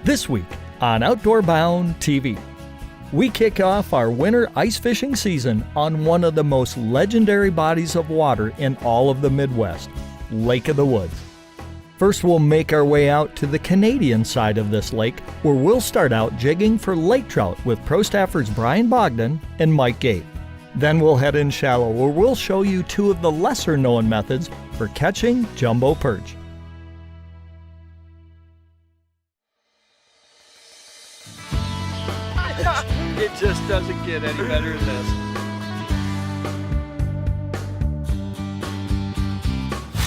This week on Outdoor Bound TV, we kick off our winter ice fishing season on one of the most legendary bodies of water in all of the Midwest, Lake of the Woods. First, we'll make our way out to the Canadian side of this lake, where we'll start out jigging for lake trout with pro staffers Bryan Bogdan and Mike Gate. Then we'll head in shallow, where we'll show you two of the lesser known methods for catching jumbo perch. It just doesn't get any better than this.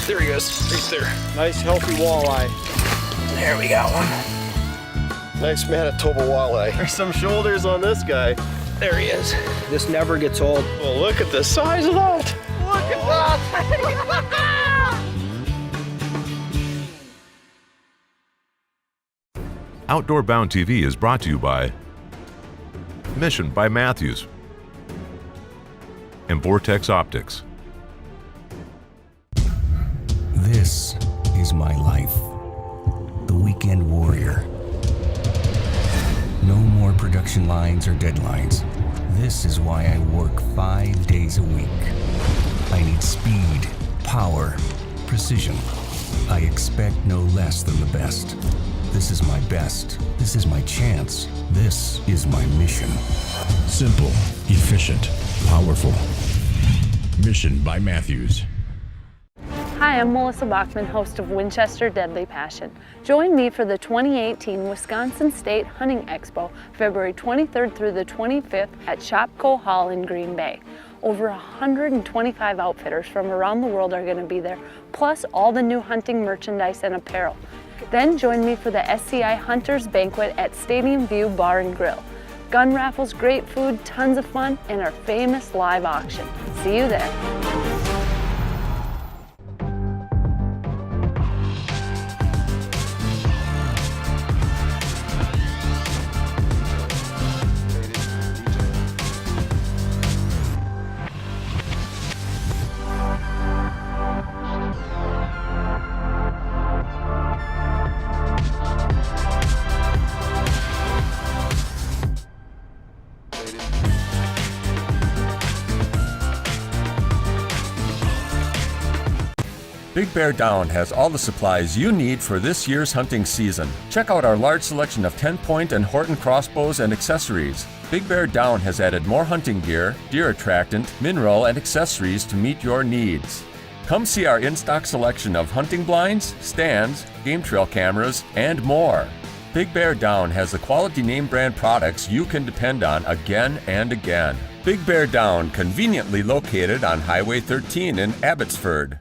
There he goes, right there. Nice healthy walleye. There we got one. Nice Manitoba walleye. There's some shoulders on this guy. There he is. This never gets old. Well, look at the size of that. Look at that. Outdoor Bound TV is brought to you by Mission by Matthews and Vortex Optics. This is my life. The weekend warrior. No more production lines or deadlines. This is why I work 5 days a week. I need speed, power, precision. I expect no less than the best. This is my best. This is my chance. This is my mission. Simple, efficient, powerful. Mission by Matthews. Hi, I'm Melissa Bachman, host of Winchester Deadly Passion. Join me for the 2018 Wisconsin State Hunting Expo, February 23rd through the 25th at Shopko Hall in Green Bay. Over 125 outfitters from around the world are going to be there, plus all the new hunting merchandise and apparel. Then join me for the SCI Hunters Banquet at Stadium View Bar and Grill. Gun raffles, great food, tons of fun, and our famous live auction. See you there. Big Bear Down has all the supplies you need for this year's hunting season. Check out our large selection of 10-point and Horton crossbows and accessories. Big Bear Down has added more hunting gear, deer attractant, mineral, and accessories to meet your needs. Come see our in-stock selection of hunting blinds, stands, game trail cameras, and more. Big Bear Down has the quality name brand products you can depend on again and again. Big Bear Down, conveniently located on Highway 13 in Abbotsford.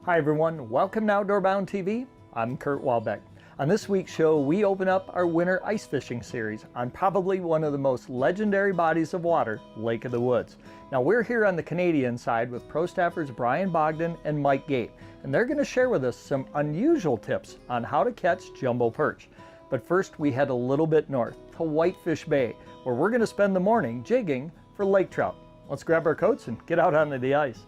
Hi everyone, welcome to Outdoor Bound TV. I'm Kurt Walbeck. On this week's show, we open up our winter ice fishing series on probably one of the most legendary bodies of water, Lake of the Woods. Now we're here on the Canadian side with pro staffers Bryan Bogdan and Mike Gate, and they're going to share with us some unusual tips on how to catch jumbo perch. But first we head a little bit north to Whitefish Bay, where we're going to spend the morning jigging for lake trout. Let's grab our coats and get out onto the ice.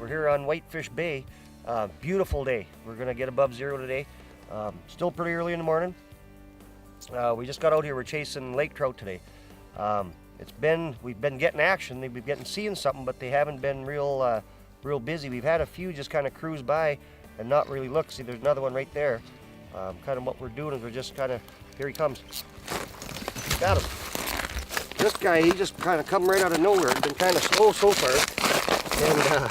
We're here on Whitefish Bay. Beautiful day. We're gonna get above zero today. Still pretty early in the morning. We just got out here. We're chasing lake trout today. We've been getting action. We've been seeing something, but they haven't been real busy. We've had a few just kind of cruise by and not really look. See, there's another one right there. Kind of what we're doing is we're just kind of, here he comes. Got him. This guy, he just kind of come right out of nowhere. He's been kind of slow so far. And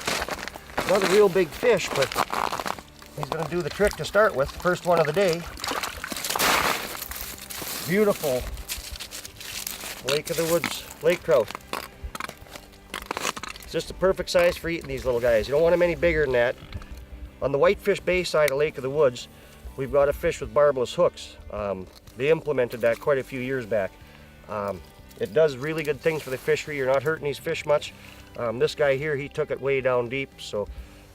not a real big fish, but he's going to do the trick to start with. First one of the day. Beautiful Lake of the Woods lake trout. It's just the perfect size for eating these little guys. You don't want them any bigger than that. On the Whitefish Bay side of Lake of the Woods, we've got a fish with barbless hooks. They implemented that quite a few years back. It does really good things for the fishery. You're not hurting these fish much. This guy here, he took it way down deep, so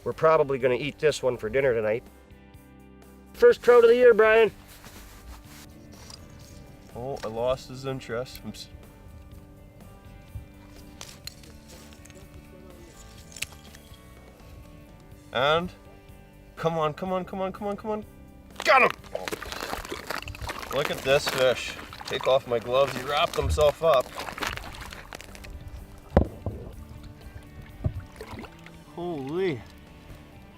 we're probably going to eat this one for dinner tonight. First trout of the year, Bryan. Oh, I lost his interest. And come on, come on, come on, come on, come on. Got him! Look at this fish. Take off my gloves. He wrapped himself up. Holy.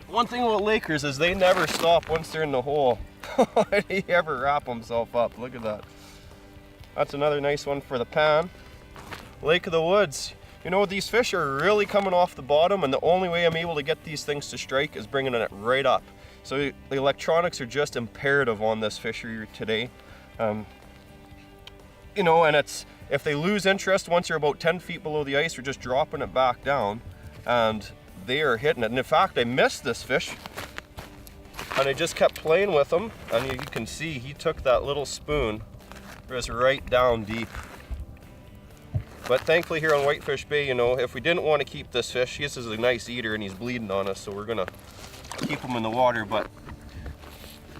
One thing about Lakers is they never stop once they're in the hole. Why did he ever wrap himself up? Look at that. That's another nice one for the pan. Lake of the Woods. You know, these fish are really coming off the bottom, and the only way I'm able to get these things to strike is bringing it right up. So the electronics are just imperative on this fishery today. You know, and it's, if they lose interest once you're about 10 feet below the ice, we're just dropping it back down, and they are hitting it. And in fact, I missed this fish, and I just kept playing with him, and you can see he took that little spoon, just right down deep. But thankfully here on Whitefish Bay, you know, if we didn't want to keep this fish, this is a nice eater and he's bleeding on us, so we're gonna keep him in the water. But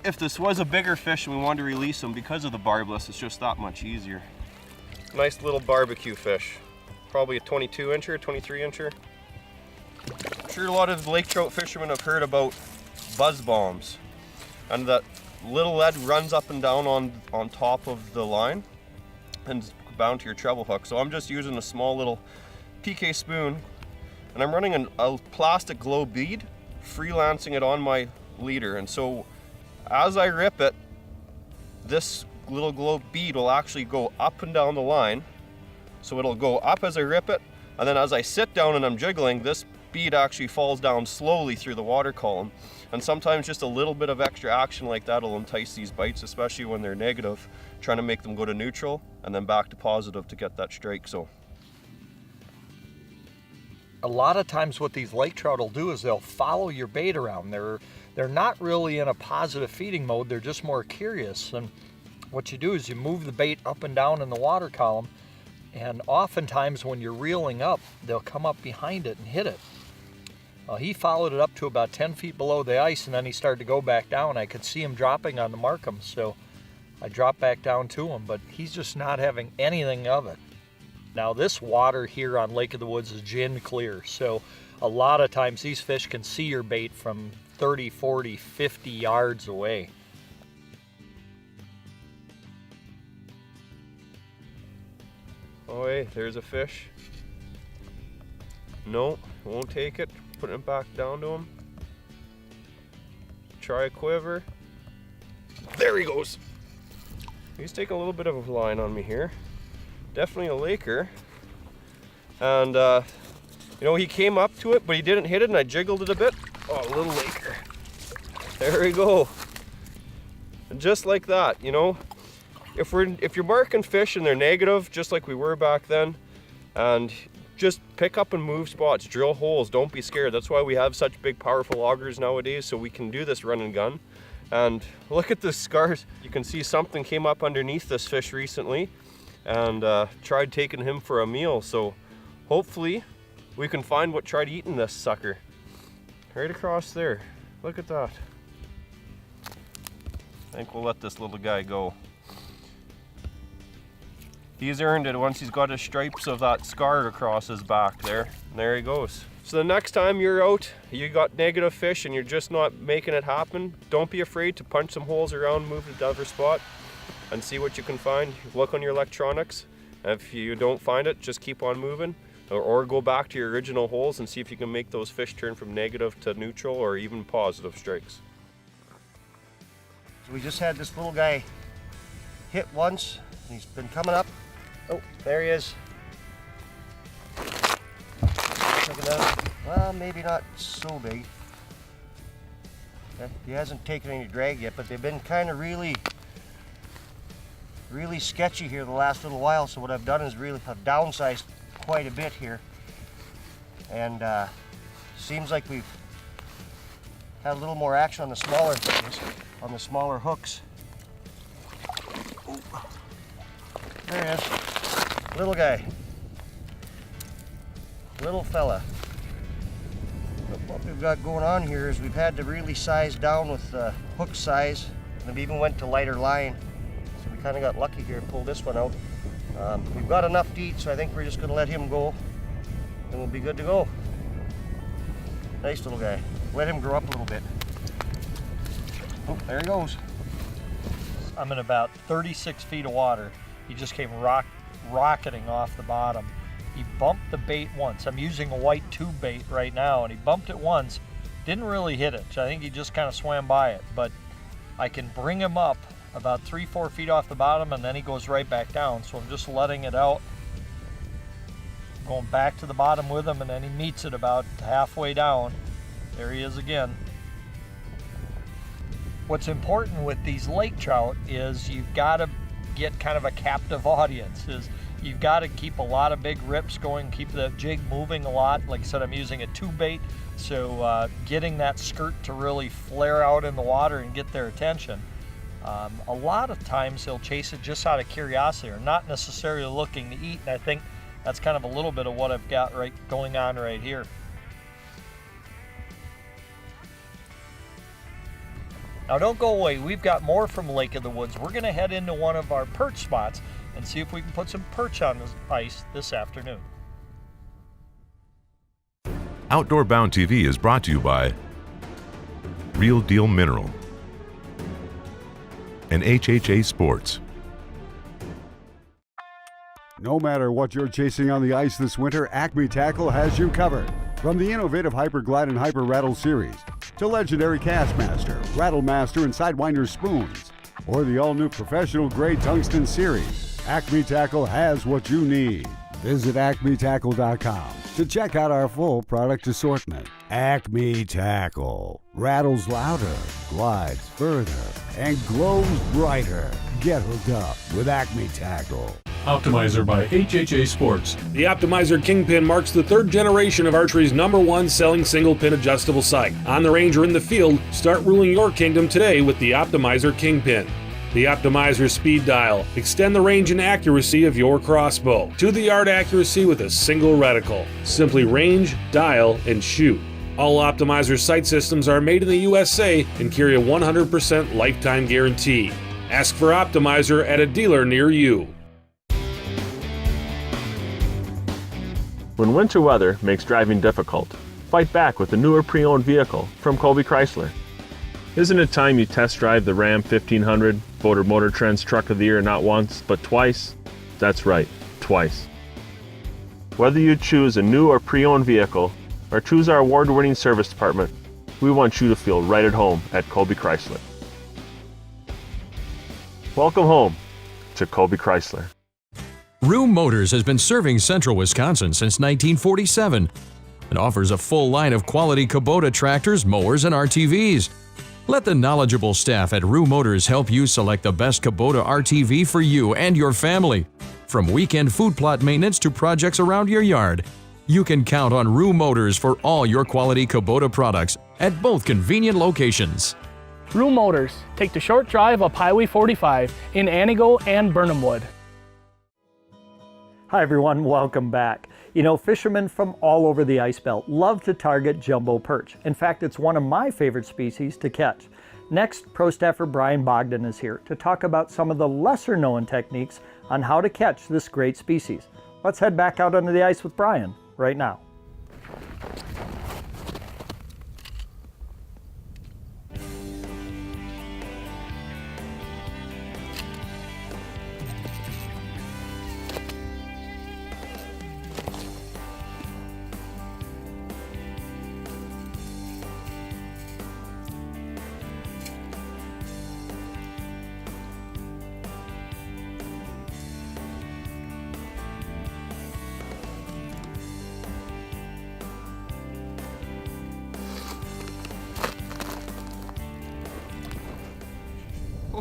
if this was a bigger fish and we wanted to release him, because of the barbless, it's just that much easier. Nice little barbecue fish. Probably a 22 incher, 23 incher. I'm sure a lot of lake trout fishermen have heard about buzz bombs. And that little lead runs up and down on top of the line and bound to your treble hook. So I'm just using a small little PK spoon, and I'm running a plastic glow bead, freelancing it on my leader. And so as I rip it, this little glow bead will actually go up and down the line. So it'll go up as I rip it, and then as I sit down and I'm jiggling, this bead actually falls down slowly through the water column. And sometimes just a little bit of extra action like that will entice these bites, especially when they're negative, trying to make them go to neutral and then back to positive to get that strike. So a lot of times what these lake trout will do is they'll follow your bait around. They're not really in a positive feeding mode, they're just more curious. And what you do is you move the bait up and down in the water column, and oftentimes when you're reeling up, they'll come up behind it and hit it. He followed it up to about 10 feet below the ice, and then he started to go back down. I could see him dropping on the markham, so I dropped back down to him, but he's just not having anything of it. Now this water here on Lake of the Woods is gin clear, so a lot of times these fish can see your bait from 30, 40, 50 yards away. oh hey, there's a fish. No, won't take it. Putting it back down to him. Try a quiver. There he goes. He's taking a little bit of a line on me here. Definitely a laker. And you know, he came up to it, but he didn't hit it, and I jiggled it a bit. Oh, a little laker. There we go. And just like that, you know, if you're marking fish and they're negative, just like we were back then, and just pick up and move spots, drill holes, don't be scared. That's why we have such big powerful augers nowadays, so we can do this run and gun. And look at the scars. You can see something came up underneath this fish recently, and tried taking him for a meal. So hopefully we can find what tried eating this sucker. Right across there, look at that. I think we'll let this little guy go. He's earned it once he's got his stripes of that scar across his back there. And there he goes. So the next time you're out, you got negative fish and you're just not making it happen, don't be afraid to punch some holes around, move to another spot, and see what you can find. Look on your electronics. And if you don't find it, just keep on moving. Or go back to your original holes and see if you can make those fish turn from negative to neutral or even positive strikes. So we just had this little guy hit once, and he's been coming up. Oh, there he is. Check it out. Well, maybe not so big. He hasn't taken any drag yet, but they've been kind of really sketchy here the last little while. So what I've done is I've downsized quite a bit here, and seems like we've had a little more action on the smaller hooks. Ooh. There he is, little guy, little fella. But what we've got going on here is we've had to really size down with the hook size, and we even went to lighter line. So we kind of got lucky here and pulled this one out. We've got enough to eat, so I think we're just going to let him go, and we'll be good to go. Nice little guy. Let him grow up a little bit. Oh, there he goes. I'm in about 36 feet of water. He just came rocketing off the bottom. He bumped the bait once. I'm using a white tube bait right now, and he bumped it once. Didn't really hit it. I think he just kind of swam by it, but I can bring him up about 3-4 feet off the bottom, and then he goes right back down. So I'm just letting it out, going back to the bottom with him, and then he meets it about halfway down. There he is again. What's important with these lake trout is you've got to get kind of a captive audience. You've got to keep a lot of big rips going, keep the jig moving a lot. Like I said, I'm using a tube bait, so getting that skirt to really flare out in the water and get their attention. A lot of times they'll chase it just out of curiosity or not necessarily looking to eat, and I think that's kind of a little bit of what I've got going on right here. Now don't go away, we've got more from Lake of the Woods. We're gonna head into one of our perch spots and see if we can put some perch on the ice this afternoon. Outdoor Bound TV is brought to you by Real Deal Mineral and HHA Sports. No matter what you're chasing on the ice this winter, Acme Tackle has you covered. From the innovative Hyper Glide and Hyper Rattle series to legendary Castmaster, Rattle Master, and Sidewinder spoons, or the all-new professional grade tungsten series, Acme Tackle has what you need. Visit acmetackle.com to check out our full product assortment. Acme Tackle rattles louder, glides further, and glows brighter. Get hooked up with Acme Tackle. Optimizer by HHA Sports. The Optimizer Kingpin marks the third generation of archery's #1 selling single pin adjustable sight. On the range or in the field, start ruling your kingdom today with the Optimizer Kingpin. The Optimizer speed dial. Extend the range and accuracy of your crossbow to the yard accuracy with a single reticle. Simply range, dial, and shoot. All Optimizer sight systems are made in the USA and carry a 100% lifetime guarantee. Ask for Optimizer at a dealer near you. When winter weather makes driving difficult, fight back with the newer pre-owned vehicle from Colby Chrysler. Isn't it time you test drive the Ram 1500, voted Motor Trend's Truck of the Year not once, but twice? That's right, twice. Whether you choose a new or pre-owned vehicle, or choose our award-winning service department, we want you to feel right at home at Colby Chrysler. Welcome home to Colby Chrysler. Room Motors has been serving central Wisconsin since 1947 and offers a full line of quality Kubota tractors, mowers, and RTVs. Let the knowledgeable staff at Room Motors help you select the best Kubota RTV for you and your family. From weekend food plot maintenance to projects around your yard, you can count on Room Motors for all your quality Kubota products at both convenient locations. Room Motors. Take the short drive up Highway 45 in Anigo and Burnhamwood. Hi everyone, welcome back. You know, fishermen from all over the ice belt love to target jumbo perch. In fact, it's one of my favorite species to catch. Next, pro staffer Bryan Bogdan is here to talk about some of the lesser known techniques on how to catch this great species. Let's head back out onto the ice with Bryan right now.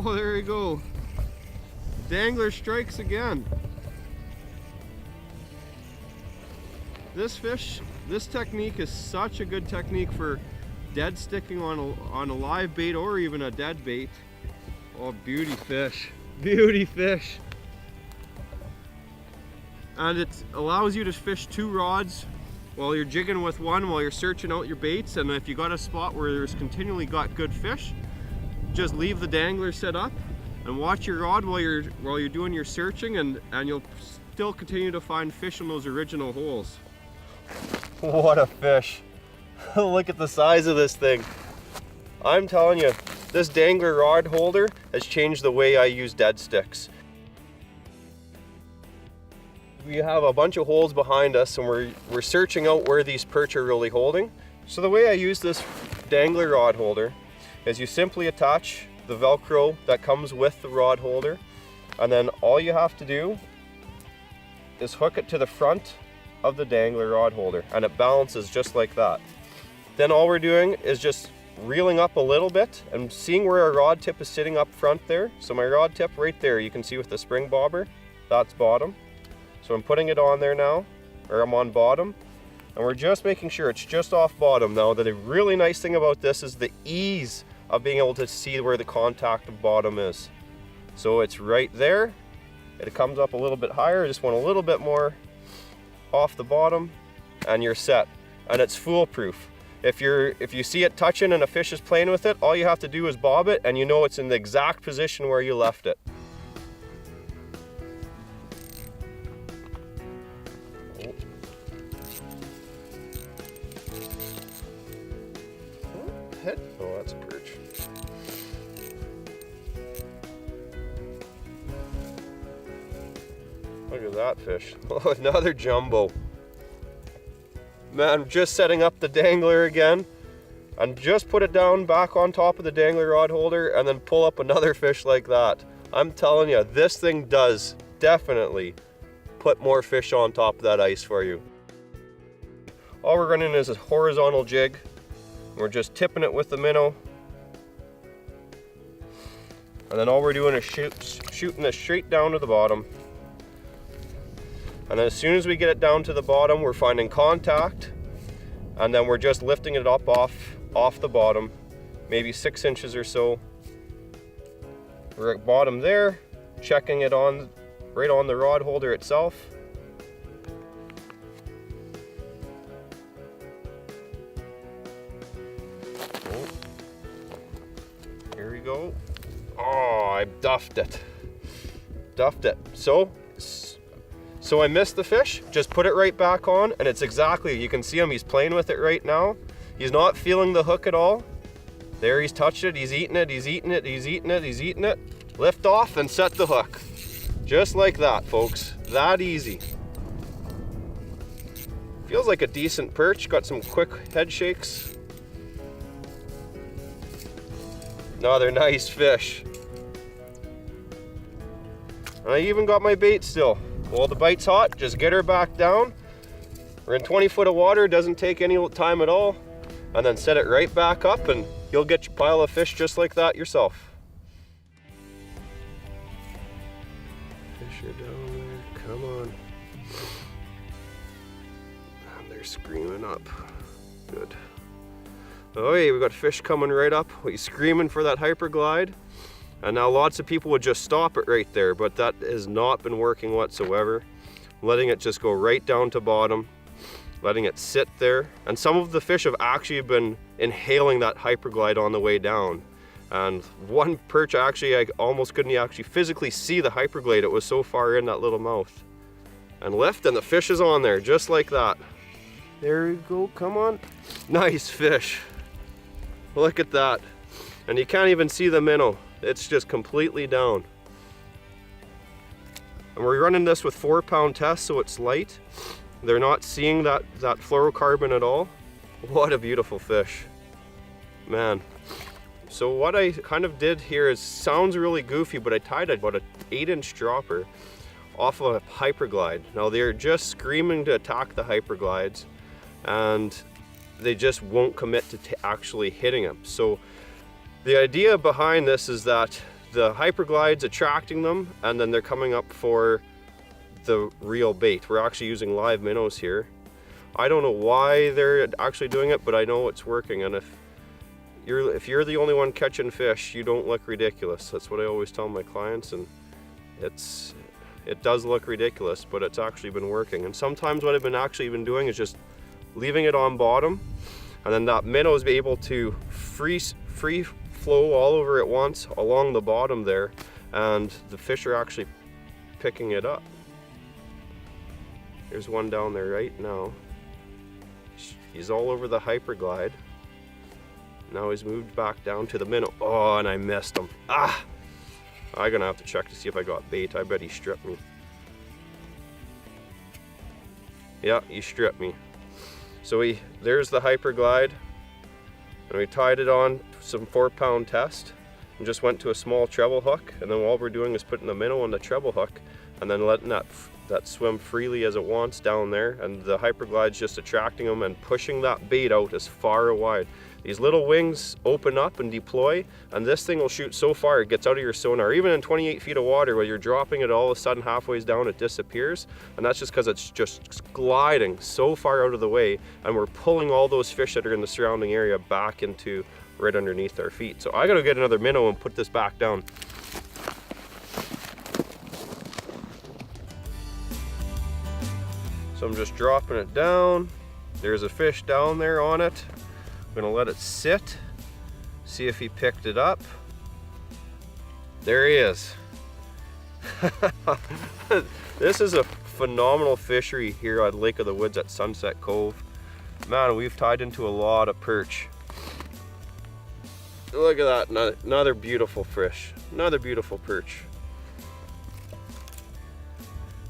Oh, there you go. Dangler strikes again. This fish, this technique is such a good technique for dead sticking on a live bait or even a dead bait. Oh, beauty fish. Beauty fish. And it allows you to fish two rods while you're jigging with one while you're searching out your baits. And if you got a spot where there's continually got good fish, just leave the dangler set up and watch your rod while you're doing your searching, and you'll still continue to find fish in those original holes. What a fish. Look at the size of this thing. I'm telling you, this dangler rod holder has changed the way I use dead sticks. We have a bunch of holes behind us, and we're searching out where these perch are really holding. So the way I use this dangler rod holder is you simply attach the Velcro that comes with the rod holder, and then all you have to do is hook it to the front of the dangler rod holder, and it balances just like that. Then all we're doing is just reeling up a little bit and seeing where our rod tip is sitting up front there. So my rod tip right there, you can see with the spring bobber, that's bottom. So I'm putting it on there now, or I'm on bottom, and we're just making sure it's just off bottom. Now, the really nice thing about this is the ease of being able to see where the contact of bottom is. So it's right there. It comes up a little bit higher. I just want a little bit more off the bottom, and you're set. And it's foolproof. If you see it touching and a fish is playing with it, all you have to do is bob it, and you know it's in the exact position where you left it. Oh, that's a perch. Look at that fish. Oh, another jumbo. Man, I'm just setting up the dangler again, and just put it down back on top of the dangler rod holder, and then pull up another fish like that. I'm telling you, this thing does definitely put more fish on top of that ice for you. All we're running is a horizontal jig. We're just tipping it with the minnow. And then all we're doing is shooting this straight down to the bottom. And then as soon as we get it down to the bottom, we're finding contact. And then we're just lifting it up off the bottom, maybe 6 inches or so. We're at bottom there, checking it on right on the rod holder itself. Here we go. Oh, I duffed it. So I missed the fish, just put it right back on, and it's exactly, you can see him, he's playing with it right now. He's not feeling the hook at all. There, he's touched it, he's eating it, he's eating it, he's eating it, he's eating it. Lift off and set the hook. Just like that, folks. That easy. Feels like a decent perch, got some quick head shakes. Another nice fish. I even got my bait still. While the bite's hot, just get her back down. We're in 20 foot of water, doesn't take any time at all. And then set it right back up, and you'll get your pile of fish just like that yourself. Fish are down there, come on. And they're screaming up. Good. Oh yeah, we got fish coming right up. He's screaming for that hyperglide. And now lots of people would just stop it right there, but that has not been working whatsoever. Letting it just go right down to bottom, letting it sit there. And some of the fish have actually been inhaling that hyperglide on the way down. And one perch, actually, I almost couldn't actually physically see the hyperglide. It was so far in that little mouth. And lift, and the fish is on there, just like that. There we go, come on. Nice fish. Look at that. And you can't even see the minnow. It's just completely down. And we're running this with 4-pound test, so it's light. They're not seeing that fluorocarbon at all. What a beautiful fish. Man. So what I kind of did here is, sounds really goofy, but I tied about an 8-inch dropper off of a hyperglide. Now they're just screaming to attack the hyperglides, and they just won't commit to actually hitting them. So the idea behind this is that the hyperglide's attracting them, and then they're coming up for the real bait. We're actually using live minnows here. I don't know why they're actually doing it, but I know it's working. And if you're the only one catching fish, you don't look ridiculous. That's what I always tell my clients, and it does look ridiculous, but it's actually been working. And sometimes what I've been actually doing is just leaving it on bottom, and then that minnow is able to free flow all over at once along the bottom there, and the fish are actually picking it up. There's one down there right now. He's all over the hyperglide. Now he's moved back down to the minnow. Oh, and I missed him. Ah! I'm gonna have to check to see if I got bait. I bet he stripped me. Yeah, he stripped me. So there's the hyperglide, and we tied it on some 4-pound test and just went to a small treble hook, and then all we're doing is putting the minnow on the treble hook and then letting that swim freely as it wants down there, and the hyperglide's just attracting them and pushing that bait out as far and wide. These little wings open up and deploy, and this thing will shoot so far it gets out of your sonar. Even in 28 feet of water, where you're dropping it, all of a sudden halfway down it disappears, and that's just because it's just gliding so far out of the way, and we're pulling all those fish that are in the surrounding area back into right underneath our feet. So I gotta get another minnow and put this back down. So I'm just dropping it down. There's a fish down there on it. I'm gonna let it sit, see if he picked it up. There he is. This is a phenomenal fishery here at Lake of the Woods at Sunset Cove. Man, we've tied into a lot of perch. Look at that, another beautiful fish, another beautiful perch.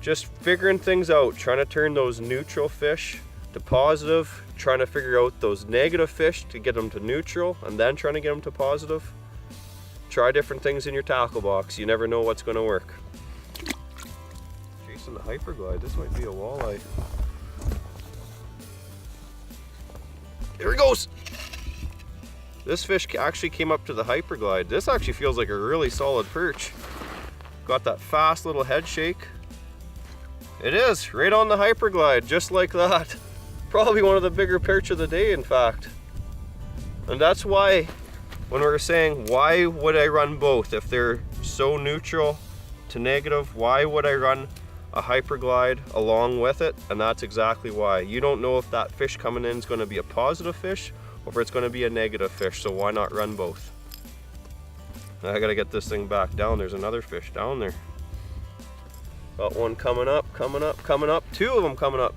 Just figuring things out, trying to turn those neutral fish to positive, trying to figure out those negative fish to get them to neutral, and then trying to get them to positive. Try different things in your tackle box. You never know what's going to work. Chasing the hyperglide. This might be a walleye. Here he goes. This fish actually came up to the hyperglide. This actually feels like a really solid perch. Got that fast little head shake. It is, right on the hyperglide, just like that. Probably one of the bigger perch of the day, in fact. And that's why, when we were saying, why would I run both? If they're so neutral to negative, why would I run a hyperglide along with it? And that's exactly why. You don't know if that fish coming in is going to be a positive fish or if it's going to be a negative fish, so why not run both? I gotta get this thing back down. There's another fish down there. Got one coming up, coming up, coming up. Two of them coming up.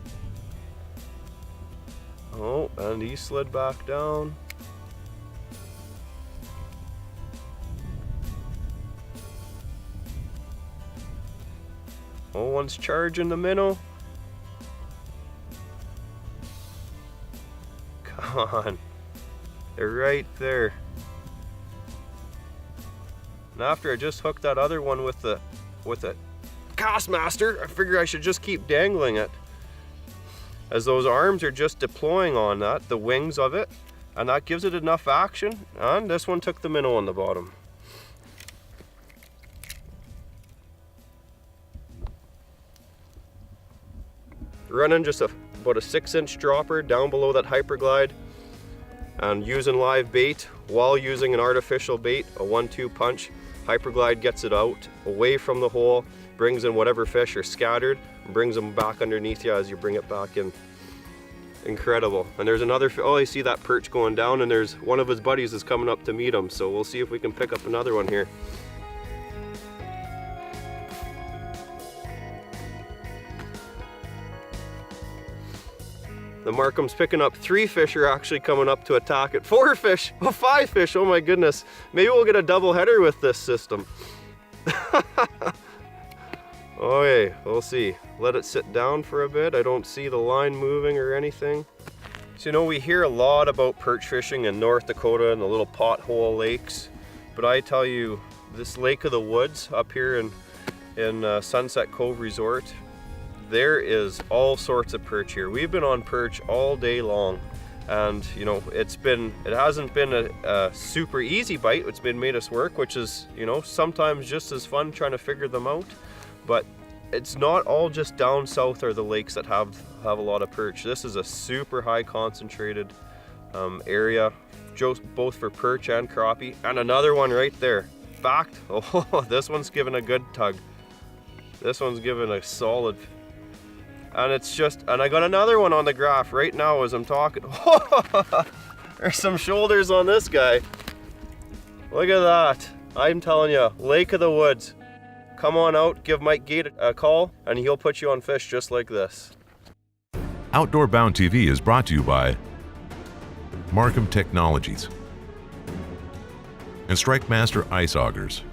Oh, and he slid back down. Oh, one's charging the minnow. Come on. They're right there. And after I just hooked that other one with a Castmaster, I figure I should just keep dangling it, as those arms are just deploying on that, the wings of it, and that gives it enough action. And this one took the minnow on the bottom. Running just about a 6-inch dropper down below that hyperglide, and using live bait while using an artificial bait, a 1-2 punch. Hyperglide gets it out, away from the hole, brings in whatever fish are scattered, and brings them back underneath you as you bring it back in. Incredible. And there's another, oh, I see that perch going down, and there's one of his buddies is coming up to meet him, so we'll see if we can pick up another one here. The Markham's picking up 3 fish are actually coming up to attack it. 4 fish, oh 5 fish, oh my goodness. Maybe we'll get a double header with this system. Okay, we'll see. Let it sit down for a bit. I don't see the line moving or anything. So, you know, we hear a lot about perch fishing in North Dakota and the little pothole lakes, but I tell you, this Lake of the Woods up here in Sunset Cove Resort, there is all sorts of perch here. We've been on perch all day long, and you know, it hasn't been a super easy bite. It's been made us work, which is, you know, sometimes just as fun trying to figure them out. But it's not all just down south are the lakes that have a lot of perch. This is a super high concentrated area, both for perch and crappie. And another one right there, backed. Oh, this one's giving a good tug. This one's giving a solid. And it's just, and I got another one on the graph right now as I'm talking. There's some shoulders on this guy. Look at that. I'm telling you, Lake of the Woods. Come on out, give Mike Gate a call, and he'll put you on fish just like this. Outdoor Bound TV is brought to you by Markham Technologies and Strike Master Ice Augers.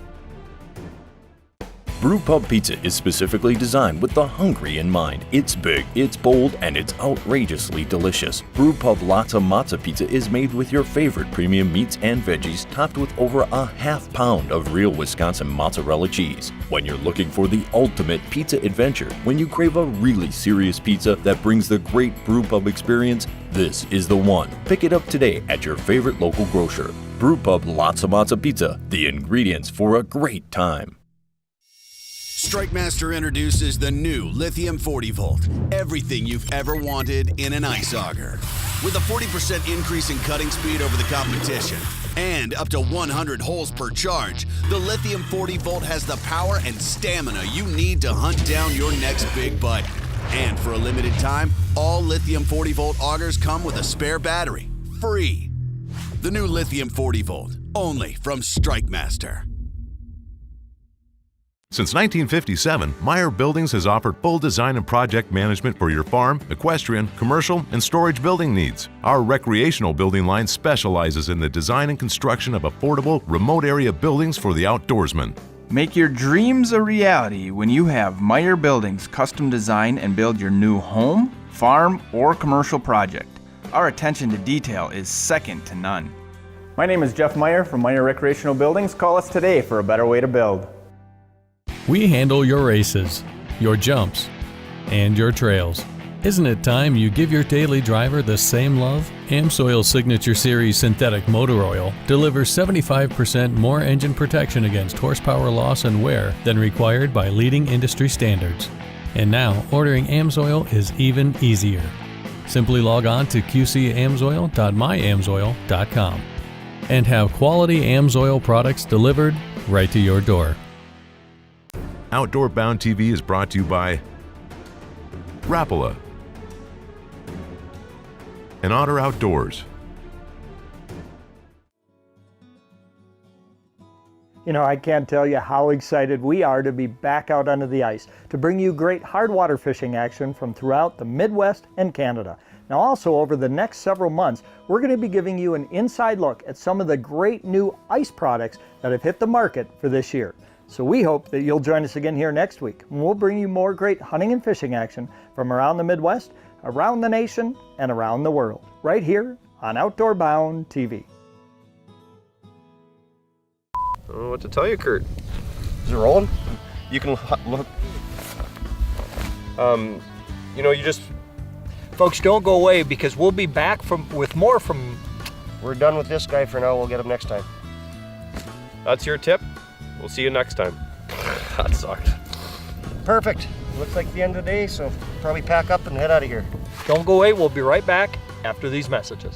Brewpub Pizza is specifically designed with the hungry in mind. It's big, it's bold, and it's outrageously delicious. Brewpub Lotta Matza Pizza is made with your favorite premium meats and veggies, topped with over a half pound of real Wisconsin mozzarella cheese. When you're looking for the ultimate pizza adventure, when you crave a really serious pizza that brings the great Brewpub experience, this is the one. Pick it up today at your favorite local grocer. Brewpub Lotta Matza Pizza, the ingredients for a great time. StrikeMaster introduces the new Lithium 40 Volt. Everything you've ever wanted in an ice auger. With a 40% increase in cutting speed over the competition and up to 100 holes per charge, the Lithium 40 Volt has the power and stamina you need to hunt down your next big bite. And for a limited time, all Lithium 40 Volt augers come with a spare battery, free. The new Lithium 40 Volt, only from StrikeMaster. Since 1957, Meyer Buildings has offered full design and project management for your farm, equestrian, commercial, and storage building needs. Our recreational building line specializes in the design and construction of affordable, remote area buildings for the outdoorsman. Make your dreams a reality when you have Meyer Buildings custom design and build your new home, farm, or commercial project. Our attention to detail is second to none. My name is Jeff Meyer from Meyer Recreational Buildings. Call us today for a better way to build. We handle your races, your jumps, and your trails. Isn't it time you give your daily driver the same love? AmSoil's Signature Series synthetic motor oil delivers 75% more engine protection against horsepower loss and wear than required by leading industry standards. And now, ordering AmSoil is even easier. Simply log on to qcamsoil.myamsoil.com and have quality AmSoil products delivered right to your door. Outdoor Bound TV is brought to you by Rapala and Otter Outdoors. You know, I can't tell you how excited we are to be back out onto the ice to bring you great hard water fishing action from throughout the Midwest and Canada. Now also over the next several months, we're going to be giving you an inside look at some of the great new ice products that have hit the market for this year. So we hope that you'll join us again here next week, and we'll bring you more great hunting and fishing action from around the Midwest, around the nation, and around the world, right here on Outdoor Bound TV. I don't know what to tell you, Kurt. Is it rolling? You can look. You know, you just... Folks, don't go away because we'll be back with more from... We're done with this guy for now. We'll get him next time. That's your tip. We'll see you next time. That sucked. Perfect. Looks like the end of the day, so probably pack up and head out of here. Don't go away. We'll be right back after these messages.